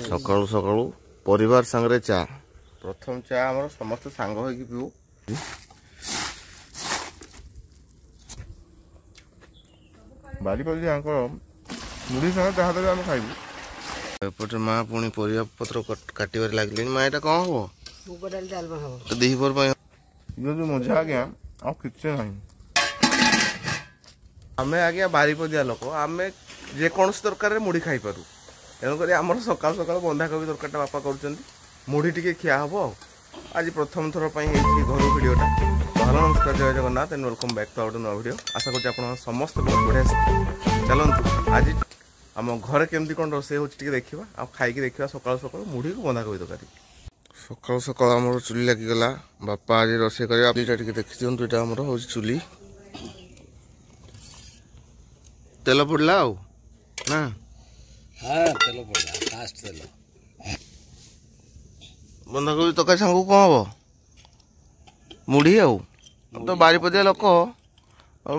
सकाळू सकाळू परिवार संगे चा प्रथम चा आमर समस्त सांग होई पीऊ बारीपल्ली मुढ़ी संगे जहाँ देवे आम खाइबू एपटे माँ पुणी परिया पत्र काटबार लगे माँ यहाँ कौन हम दीपर जो मजा आज्ञा आ कि ना आम आज्ञा बारीपदिया लोक आम जेको तरकार मुढ़ी खाई पारू तेणुक आम सका सका बंधाकोबी तरकार बापा कर मुढ़ी टी खिया हम आज प्रथम थर पर घर भिडटा हेलो नमस्कार जय Jagannath and welcome back to आउट नुआ भिड आशा कर समस्त बहुत बढ़िया चलतु आज आम घर केमती कौन रोसे हो देखा आ खाई देखा सका सका मुढ़ी को बंधाकोबी तरकारी सका सका आम चुली लगिगला बापा आज रोसे कर देखी दिखुँ यहाँ आमर हूँ चुली तेल पड़ा ना हाँ तेल पड़ा फास्ट तेल बंधाकोबी तरकारी सांग कौन हम मुढ़ी आ तो बारीपदिया लोक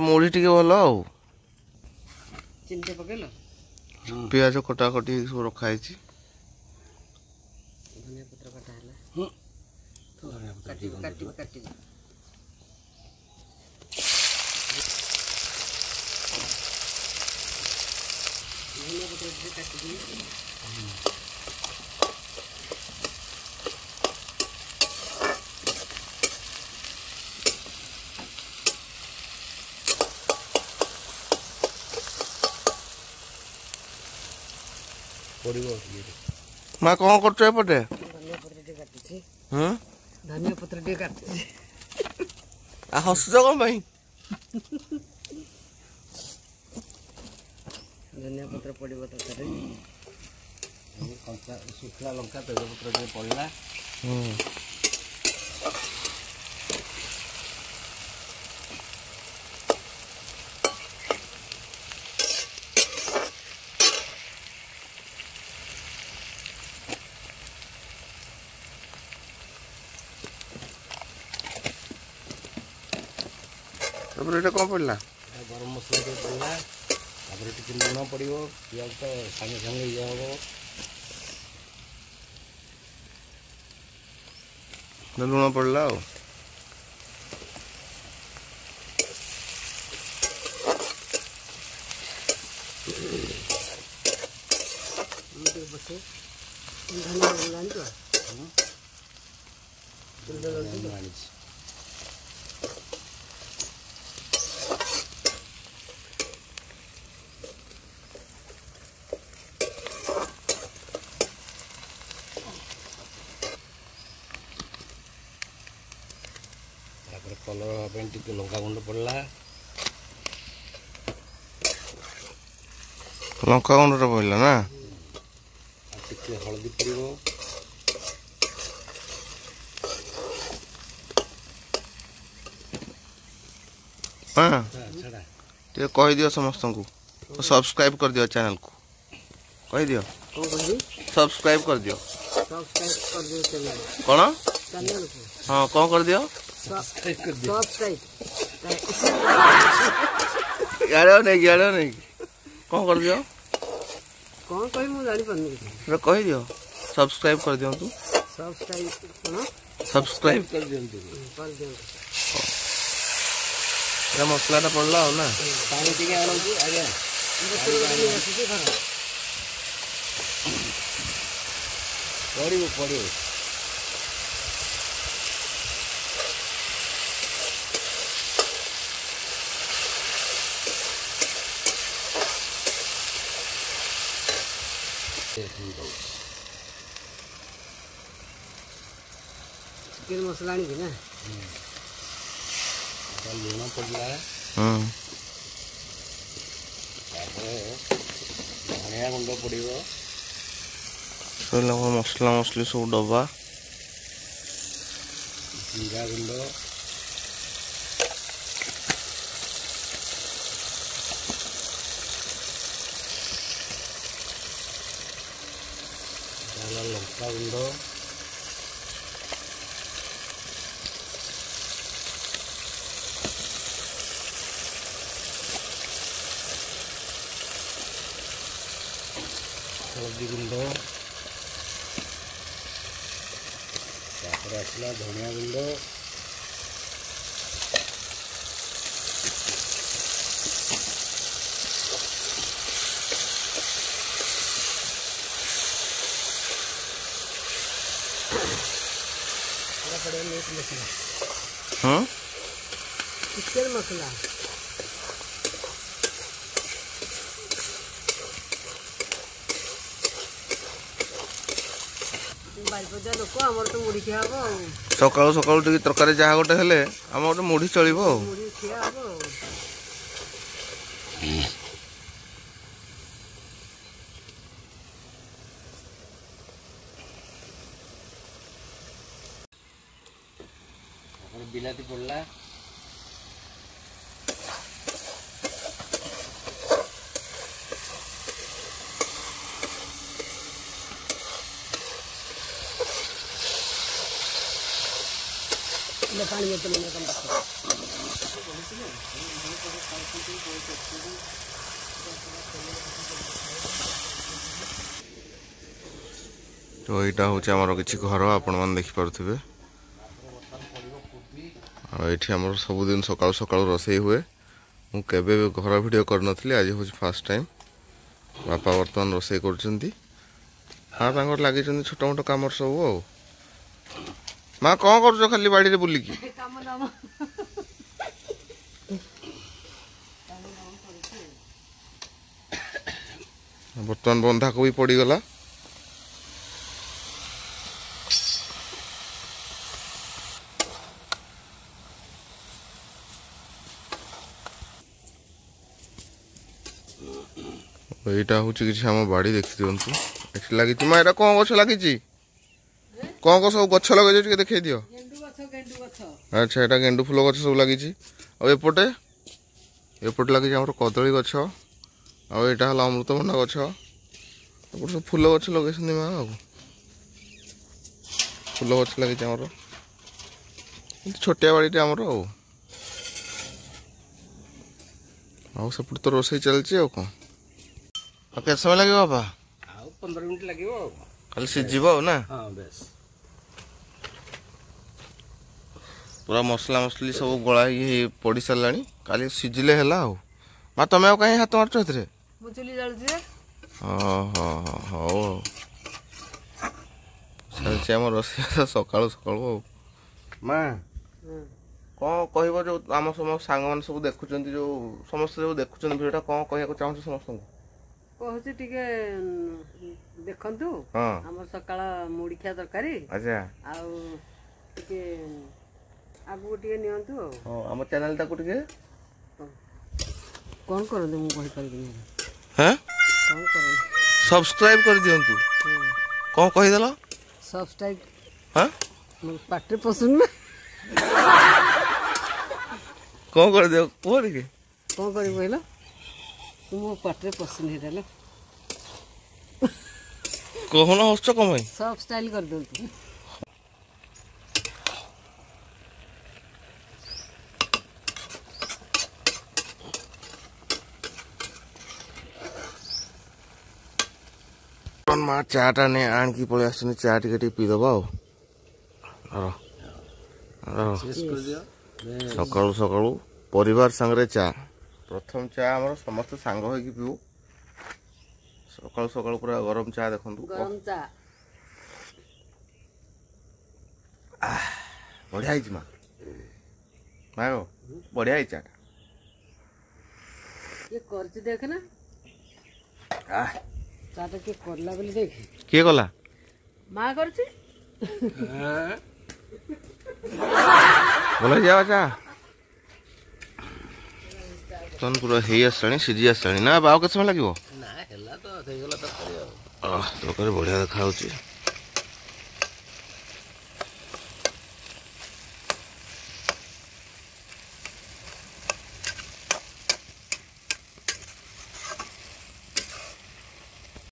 मुढ़ी टी भल आ पियाज कटा कटी सब रखाई माँ कौन करपटे धनिया पत्र हसुच कौन धनिया पत्र पड़ो तरकारी शुखला लंका तेजपत्र पड़ा कौन पड़ा गरम मसला पड़ा लुण पड़ो पियाज तो सागे सागे ये हम लुण पड़ा कलर हाँ टी लंका गुंड पड़ा लंका गुंड पड़ा ना हलदी पड़ो हाँ कह दियो समस्त को सब्सक्राइब कर दियो चैनल को कह दियो सब्सक्राइब कर दियो कौन हाँ कौन कर दियो नहीं कौन कर दियो कौन कही मु जानि पानी कह दियो सब्सक्राइब कर दियो तू सब्सक्राइब कर दियो मसला पड़ला हो ना पानी टिके आनंदी आगे पड़ो पड़ो चिकन मसला आनी ना लुण पड़ा धनिया गुंड पड़ो मसला मसली सब डब्बा जीरा गुंड लंका गुंड हल्दी गुंड तापर आसला धनिया गुंड मीट मसला हाँ चिकन मसला बारिपदा लोक आमर तो मुढ़ी खिया हब सकाळु सकाळु टिके तरकारी जहाँ गोटे हेले आम गोटे मुढ़ी चलिबो ଆଉ। मुढ़ी खिया हब बिलाती पड़ला पानी में तो मैंने कम तो यहाँ हूँ आमर किसी घर आपण मैंने देखिपे आठी आम सबुदिन सकाळु सकाळु रोसई हुए मु केबे घर वीडियो करनथली आज हूँ फास्ट टाइम बापा बर्तमान रोसई कर हाँ तांकर लगी छोट मोट कम सब आ माँ कौन कर खाली बाड़ी रे बुलिकी बर्तमान बंधा कोबी पड़गला यहाँ हूँ किसी आम बाड़ी देखी दिंतु ये लगी माँ यहाँ कौन गछ लगी कौन कौन सब गछ लगे देखे दियो अच्छा यहाँ गेंडु फूल गछ सब लगी एपटे एपटे लगी आम कदली गछ आईटा है अमृतभंडा गछ एपटे सब फूल गछ लगे माँ आ फूल गछ लगी आमर छोटिया बाड़ी आमर आउट तो रोसई चलती आ कौन के समय लगे बाबा 15 मिनट लगे खाली सीझब ना हाँ बेस पूरा मसला मसली सब गला ये पड़ सारा खाली सीझिले है माँ तुम कहीं हाथ मारच हौ चलती आम रोसई सकाळु सकाळु माँ कौन कह जो आम सम सांग मैंने सब देखुं जो समस्त जो देखुं भिडियो कौन कहना चाहूँ समस्त कहूँ टिके देखंतु हमर सकाळ मुढ़ी खिया तरकारी अच्छा आउ टिके आगु टिके नियंतु हां हम चैनल टाको टिके कौन करंतु मु कहि परिबि हैं कौन करंतु सब्सक्राइब कर दियंतु कौन कहि देलो सब्सक्राइब हां मु पाटे पसंद ना कौन कर दियो कोन के कौन करि कहलो मो पाटे पसंद हेला कहना हस्त कमाई सब स्टाइल कर दंतु माँ चाटा ने आणकी पलि आसनी चा टिके पीदब सकाळु सकाळु परिवार संगे चा प्रथम चा आमर समस्त सांग होगी पीऊ सकाळु सकाळु पूरा गरम चा देखंतु गरम चा बढ़िया है माँ माँ बढ़िया है चाटा ये करची देख ना चाटा के करला बोली देख किए गला माँ करची बोला जाओ चा तन पूरा हे आसलानी सीझी आसलानी ना बाव के समय लागो ना हेला तो થઈ ગલા તરકારી तरकारी बढ़िया देखा होची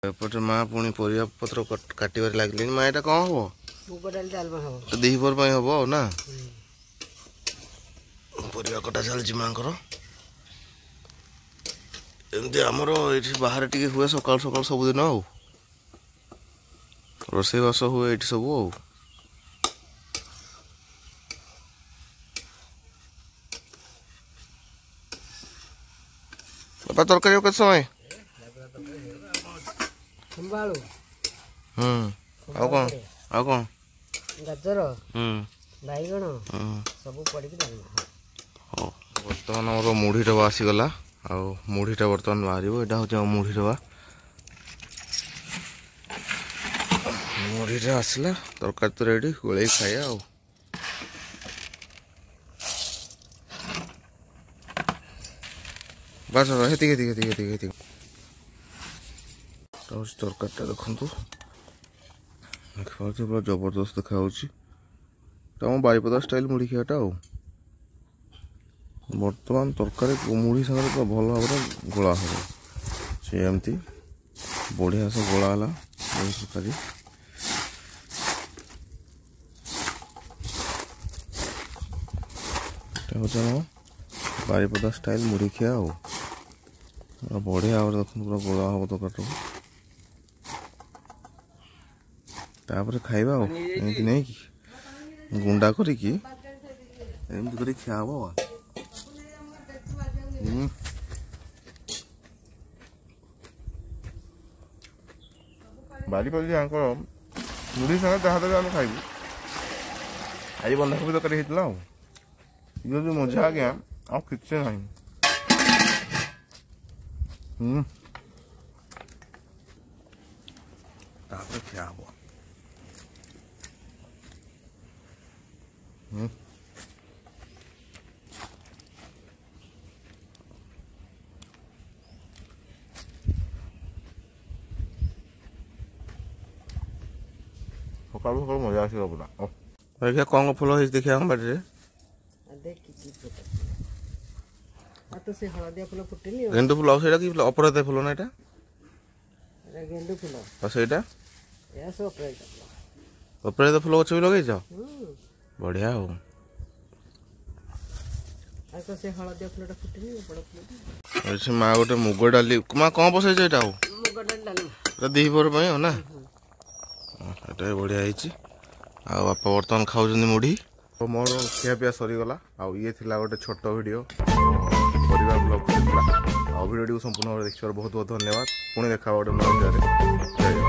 एपटे माँ पुणी परिया पत्र काटबार लगे माँ यहाँ कौन हम मुग डाल डालमा हो दीपर हम ना परिया कटा चलती माँ एमती आमर ये बाहर टी हुए सकाल सकाल सबुदिन ରୋଷେଇବାସ ହୁଏ ଏଇଠି ସବୁ ଆଉ। ବାପା ତରକାରୀ କେତେ ସମୟ? ଖମ୍ବାଳୁ ଆଉ କ'ଣ ଆଉ କ'ଣ? ଗାଜର ବାଇଗଣ ସବୁ ପଡ଼ିକି ଡାଲମା। ହଉ ବର୍ତ୍ତମାନ ଆମର ମୁଢ଼ି ଡବା ଆସିଗଲା। ଆଉ ମୁଢ଼ିଟା ବର୍ତ୍ତମାନ ବାହାରିବ। ଏଇଟା ହେଉଛି ଆମ ମୁଢ଼ି ଡବା। ମୁଢ଼ିଟା ଆସିଲା, ତରକାରୀ ତ ରେଡ଼ି, ଗୋଳେଇ ଖାଇବା ଆଉ। ବାସ୍ ହେତିକି ହେତିକି ହେତିକି ହେତିକି ହେତିକି ହେଉଛି ତରକାରୀଟା। ଦେଖନ୍ତୁ ଦେଖାଯାଉଛି ପୁରା ଜବରଦସ୍ତ ଦେଖାଯାଉଛି। ତ ଆମ ବାରିପଦା ଷ୍ଟାଇଲ୍ ମୁଢ଼ି ଖିଆଟା ଆଉ। ବର୍ତ୍ତମାନ ତରକାରୀ ମୁଢ଼ି ସାଙ୍ଗରେ ପୁରା ଭଲ ଭାବରେ ଗୋଳା ହେବ। ସେ ଏମିତି ବଢ଼ିଆ ସେ ଗୋଳା ହେଲା ମୁଢ଼ି ତରକାରୀ। এটা ହେଉଛି ଆମ ବାରିପଦା ଷ୍ଟାଇଲ୍ ମୁଢ଼ି ଖିଆ ଆଉ। ବଢ଼ିଆ ଭାବରେ ଦେଖନ୍ତୁ ପୁରା ଗୋଳା ହେବ ତରକାରୀଟାକୁ। ତାପରେ ଖାଇବା ଆଉ ଏମିତି ନେଇକି ଗୁଣ୍ଡା କରିକି ଏମିତି କରି ଖିଆ ହେବ। ବାରିପଦାଙ୍କର ମୁଢ଼ି ସାଙ୍ଗେ ଯାହା ଦେବେ ଆମେ ଖାଇବୁ। ଆଜି ବନ୍ଧାକୋବି ତରକାରୀ ହେଇଥିଲା ଆଉ। ଯୋଉ ମଜା ଆଜ୍ଞା ଆଉ କିଛି ନାହିଁ। ତାପରେ ଖିଆ ହବ। ସକାଳୁ ସକାଳୁ ମଜା ଆସିବ ପୁରା। ଦେଖିବା କ'ଣ ଫୁଲ ହେଇଛି ଦେଖିବା ଆମ ବାଡ଼ିରେ। ସେ ହଳଦିଆ ଫୁଲ ଫୁଟିନି। ଗେଣ୍ଡୁ ଫୁଲ ଆଉ ସେଇଟା କି ଫୁଲ? ଅପରାଜିତା ଫୁଲ ନା ଏଇଟା? ଗେଣ୍ଡୁ ଫୁଲ। ଆଉ ସେଇଟା ଅପରାଜିତା ଅପରାଜିତା ଫୁଲ ଗଛ ବି ଲଗେଇଛ? ବଢ଼ିଆ ଆଉ। ସେ ହଳଦିଆ ଫୁଲଟା ଫୁଟିନି ବଡ଼ ଫୁଲଟା। ଏଠି ମା ଗୋଟେ ମୁଗ ଡାଲି ମା କ'ଣ ବସେଇଛ ଏଇଟା? ଆଉ ମୁଗ ଡାଲି ଡାଲମା ଏଇଟା ଦ୍ୱିପହର ପାଇଁ ଆଉ ନା? ଏଇଟା ବି ବଢ଼ିଆ ହେଇଛି। ଆଉ ବାପା ବର୍ତ୍ତମାନ ଖାଉଛନ୍ତି ମୁଢ଼ି। ମୋର ଖିଆପିଆ ସରିଗଲା। ଆଉ ଇଏ ଥିଲା ଗୋଟେ ଛୋଟ ଭିଡ଼ିଓ ପରିବାର ବ୍ଲଗ୍ ଥିଲା। ଆଉ ଭିଡ଼ିଓଟିକୁ ସମ୍ପୂର୍ଣ୍ଣ ଭାବରେ ଦେଖିଥିବାରୁ ବହୁତ ବହୁତ ଧନ୍ୟବାଦ। ପୁଣି ଦେଖା ହେବ ଗୋଟେ ନୂଆ ଭିଡ଼ିଓରେ। ଜୟ ଜଗନ୍ନାଥ।